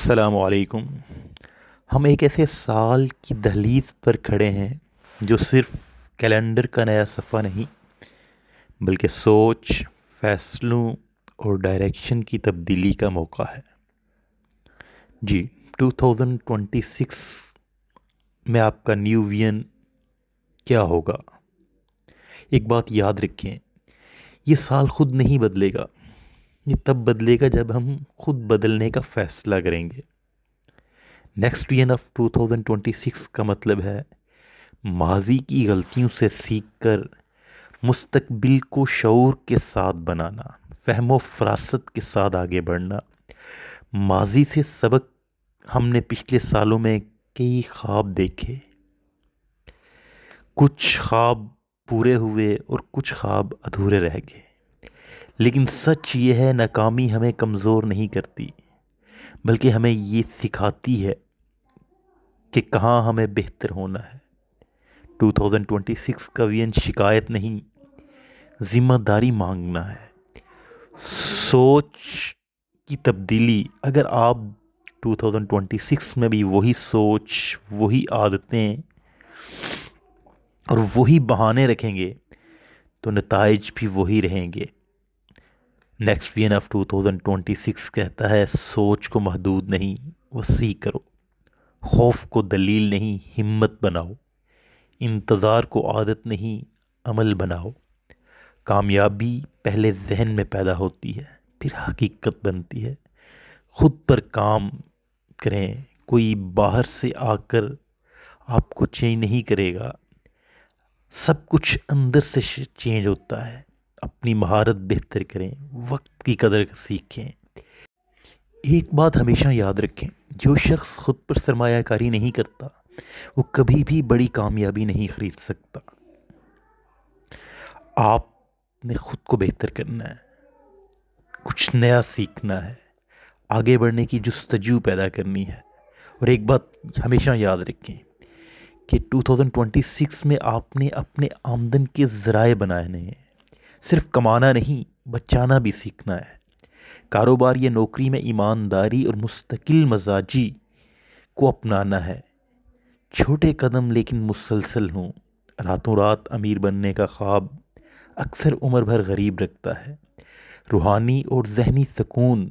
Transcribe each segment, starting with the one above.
السلام علیکم۔ ہم ایک ایسے سال کی دہلیز پر کھڑے ہیں جو صرف کیلنڈر کا نیا صفحہ نہیں بلکہ سوچ، فیصلوں اور ڈائریکشن کی تبدیلی کا موقع ہے۔ جی 2026 میں آپ کا نیو ویژن کیا ہوگا؟ ایک بات یاد رکھیں، یہ سال خود نہیں بدلے گا، یہ تب بدلے گا جب ہم خود بدلنے کا فیصلہ کریں گے۔ نیکسٹ ویژن آف 2026 کا مطلب ہے ماضی کی غلطیوں سے سیکھ کر مستقبل کو شعور کے ساتھ بنانا، فہم و فراست کے ساتھ آگے بڑھنا۔ ماضی سے سبق، ہم نے پچھلے سالوں میں کئی خواب دیکھے، کچھ خواب پورے ہوئے اور کچھ خواب ادھورے رہ گئے، لیکن سچ یہ ہے ناکامی ہمیں کمزور نہیں کرتی بلکہ ہمیں یہ سکھاتی ہے کہ کہاں ہمیں بہتر ہونا ہے۔ 2026 کا ویژن شکایت نہیں، ذمہ داری مانگنا ہے، سوچ کی تبدیلی۔ اگر آپ 2026 میں بھی وہی سوچ، وہی عادتیں اور وہی بہانے رکھیں گے تو نتائج بھی وہی رہیں گے۔ نیکسٹ ویژن آف 2026 کہتا ہے سوچ کو محدود نہیں، وسیع کرو، خوف کو دلیل نہیں، ہمت بناؤ، انتظار کو عادت نہیں، عمل بناؤ۔ کامیابی پہلے ذہن میں پیدا ہوتی ہے، پھر حقیقت بنتی ہے۔ خود پر کام کریں، کوئی باہر سے آ کر آپ کو چینج نہیں کرے گا، سب کچھ اندر سے چینج ہوتا ہے۔ اپنی مہارت بہتر کریں، وقت کی قدر سیکھیں۔ ایک بات ہمیشہ یاد رکھیں، جو شخص خود پر سرمایہ کاری نہیں کرتا وہ کبھی بھی بڑی کامیابی نہیں خرید سکتا۔ آپ نے خود کو بہتر کرنا ہے، کچھ نیا سیکھنا ہے، آگے بڑھنے کی جستجو پیدا کرنی ہے۔ اور ایک بات ہمیشہ یاد رکھیں کہ 2026 میں آپ نے اپنے آمدن کے ذرائع بنانے ہیں، صرف کمانا نہیں، بچانا بھی سیکھنا ہے۔ کاروبار یا نوکری میں ایمانداری اور مستقل مزاجی کو اپنانا ہے۔ چھوٹے قدم لیکن مسلسل ہوں۔ راتوں رات امیر بننے کا خواب اکثر عمر بھر غریب رکھتا ہے۔ روحانی اور ذہنی سکون۔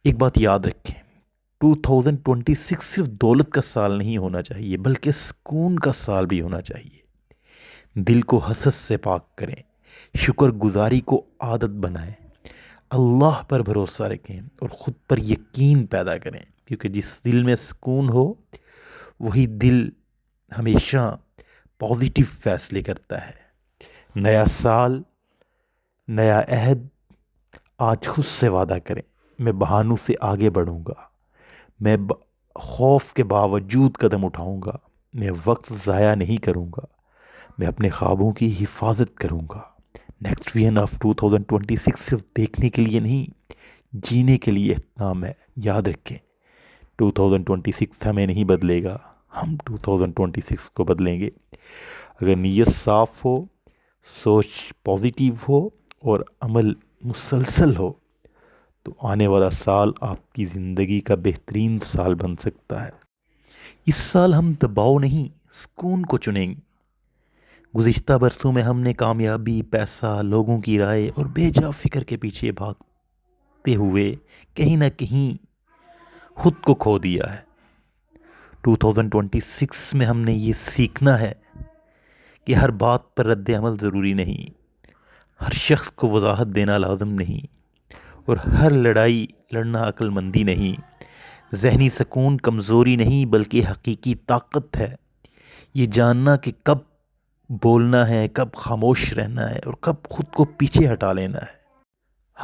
ایک بات یاد رکھیں، 2026 صرف دولت کا سال نہیں ہونا چاہیے بلکہ سکون کا سال بھی ہونا چاہیے۔ دل کو حسد سے پاک کریں، شکر گزاری کو عادت بنائیں، اللہ پر بھروسہ رکھیں اور خود پر یقین پیدا کریں، کیونکہ جس دل میں سکون ہو وہی دل ہمیشہ پازیٹیو فیصلے کرتا ہے۔ نیا سال، نیا عہد۔ آج خود سے وعدہ کریں، میں بہانوں سے آگے بڑھوں گا، میں خوف کے باوجود قدم اٹھاؤں گا، میں وقت ضائع نہیں کروں گا، میں اپنے خوابوں کی حفاظت کروں گا۔ نیکسٹ ویژن آف 2026 صرف دیکھنے کے لیے نہیں، جینے کے لیے اہتمام ہے۔ یاد رکھیں 2026 ہمیں نہیں بدلے گا، ہم 2026 کو بدلیں گے۔ اگر نیت صاف ہو، سوچ پازیٹیو ہو اور عمل مسلسل ہو تو آنے والا سال آپ کی زندگی کا بہترین سال بن سکتا ہے۔ اس سال ہم دباؤ نہیں، سکون کو چنیں گے۔ گزشتہ برسوں میں ہم نے کامیابی، پیسہ، لوگوں کی رائے اور بے جا فکر کے پیچھے بھاگتے ہوئے کہیں نہ کہیں خود کو کھو دیا ہے۔ 2026 میں ہم نے یہ سیکھنا ہے کہ ہر بات پر رد عمل ضروری نہیں، ہر شخص کو وضاحت دینا لازم نہیں اور ہر لڑائی لڑنا عقل مندی نہیں۔ ذہنی سکون کمزوری نہیں بلکہ حقیقی طاقت ہے۔ یہ جاننا کہ کب بولنا ہے، کب خاموش رہنا ہے اور کب خود کو پیچھے ہٹا لینا ہے۔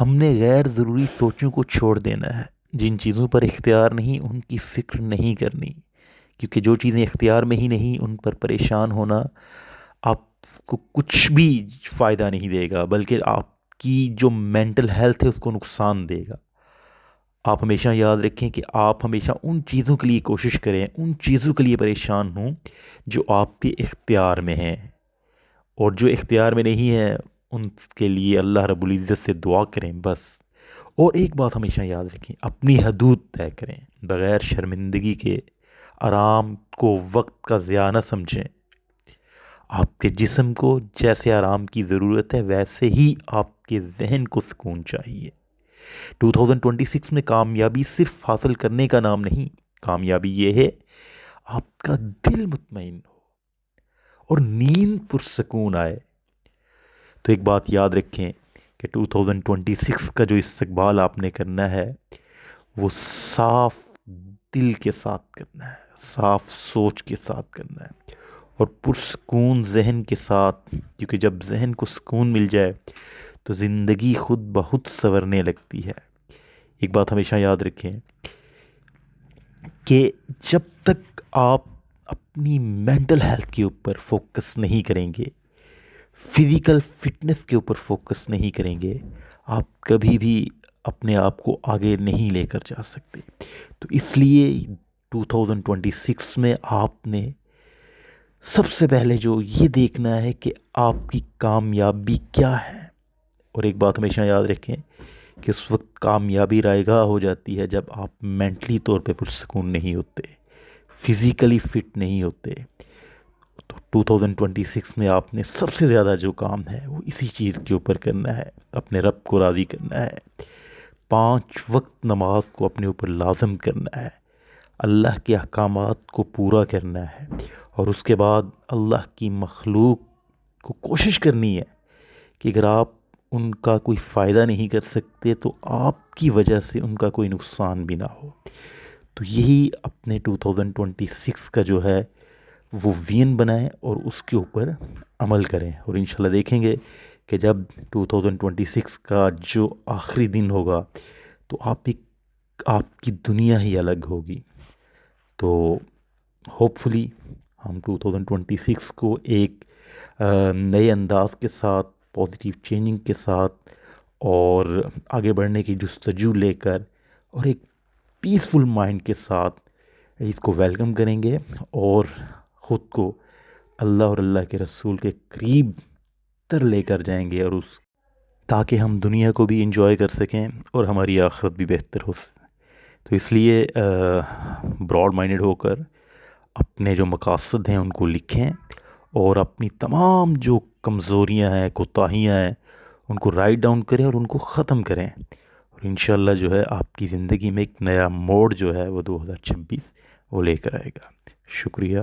ہم نے غیر ضروری سوچوں کو چھوڑ دینا ہے۔ جن چیزوں پر اختیار نہیں ان کی فکر نہیں کرنی، کیونکہ جو چیزیں اختیار میں ہی نہیں ان پر پریشان ہونا آپ کو کچھ بھی فائدہ نہیں دے گا بلکہ آپ کی جو مینٹل ہیلتھ ہے اس کو نقصان دے گا۔ آپ ہمیشہ یاد رکھیں کہ آپ ہمیشہ ان چیزوں کے لیے کوشش کریں، ان چیزوں کے لیے پریشان ہوں جو آپ کے اختیار میں ہیں، اور جو اختیار میں نہیں ہے ان کے لیے اللہ رب العزت سے دعا کریں۔ بس اور ایک بات ہمیشہ یاد رکھیں، اپنی حدود طے کریں، بغیر شرمندگی کے آرام کو وقت کا ضیاع نہ سمجھیں۔ آپ کے جسم کو جیسے آرام کی ضرورت ہے ویسے ہی آپ کے ذہن کو سکون چاہیے۔ 2026 میں کامیابی صرف حاصل کرنے کا نام نہیں، کامیابی یہ ہے آپ کا دل مطمئن ہو اور نیند پرسکون آئے۔ تو ایک بات یاد رکھیں کہ 2026 کا جو استقبال آپ نے کرنا ہے وہ صاف دل کے ساتھ کرنا ہے، صاف سوچ کے ساتھ کرنا ہے اور پرسکون ذہن کے ساتھ، کیونکہ جب ذہن کو سکون مل جائے تو زندگی خود بہت سنورنے لگتی ہے۔ ایک بات ہمیشہ یاد رکھیں کہ جب تک آپ اپنی مینٹل ہیلتھ کے اوپر فوکس نہیں کریں گے، فزیکل فٹنس کے اوپر فوکس نہیں کریں گے، آپ کبھی بھی اپنے آپ کو آگے نہیں لے کر جا سکتے۔ تو اس لیے 2026 میں آپ نے سب سے پہلے جو یہ دیکھنا ہے کہ آپ کی کامیابی کیا ہے۔ اور ایک بات ہمیشہ یاد رکھیں کہ اس وقت کامیابی رائے گاہ ہو جاتی ہے جب آپ مینٹلی طور پہ پرسکون نہیں ہوتے، فزیکلی فٹ نہیں ہوتے۔ تو 2026 میں آپ نے سب سے زیادہ جو کام ہے وہ اسی چیز کے اوپر کرنا ہے، اپنے رب کو راضی کرنا ہے، 5 وقت نماز کو اپنے اوپر لازم کرنا ہے، اللہ کے احکامات کو پورا کرنا ہے، اور اس کے بعد اللہ کی مخلوق کو کوشش کرنی ہے کہ اگر آپ ان کا کوئی فائدہ نہیں کر سکتے تو آپ کی وجہ سے ان کا کوئی نقصان بھی نہ ہو۔ تو یہی اپنے 2026 کا جو ہے وہ وین بنائیں اور اس کے اوپر عمل کریں، اور انشاءاللہ دیکھیں گے کہ جب 2026 کا جو آخری دن ہوگا تو آپ کی دنیا ہی الگ ہوگی۔ تو ہوپ فلی ہم 2026 کو ایک نئے انداز کے ساتھ، پازیٹیو چینجنگ کے ساتھ اور آگے بڑھنے کی جستجو لے کر اور ایک پیسفل مائنڈ کے ساتھ اس کو ویلکم کریں گے اور خود کو اللہ اور اللہ کے رسول کے قریب تر لے کر جائیں گے، اور تاکہ ہم دنیا کو بھی انجوائے کر سکیں اور ہماری آخرت بھی بہتر ہو سکے۔ تو اس لیے براڈ مائنڈڈ ہو کر اپنے جو مقاصد ہیں ان کو لکھیں اور اپنی تمام جو کمزوریاں ہیں، کوتاہیاں ہیں، ان کو رائٹ ڈاؤن کریں اور ان کو ختم کریں، اور انشاءاللہ جو ہے آپ کی زندگی میں ایک نیا موڑ جو ہے وہ 2026 وہ لے کر آئے گا۔ شکریہ۔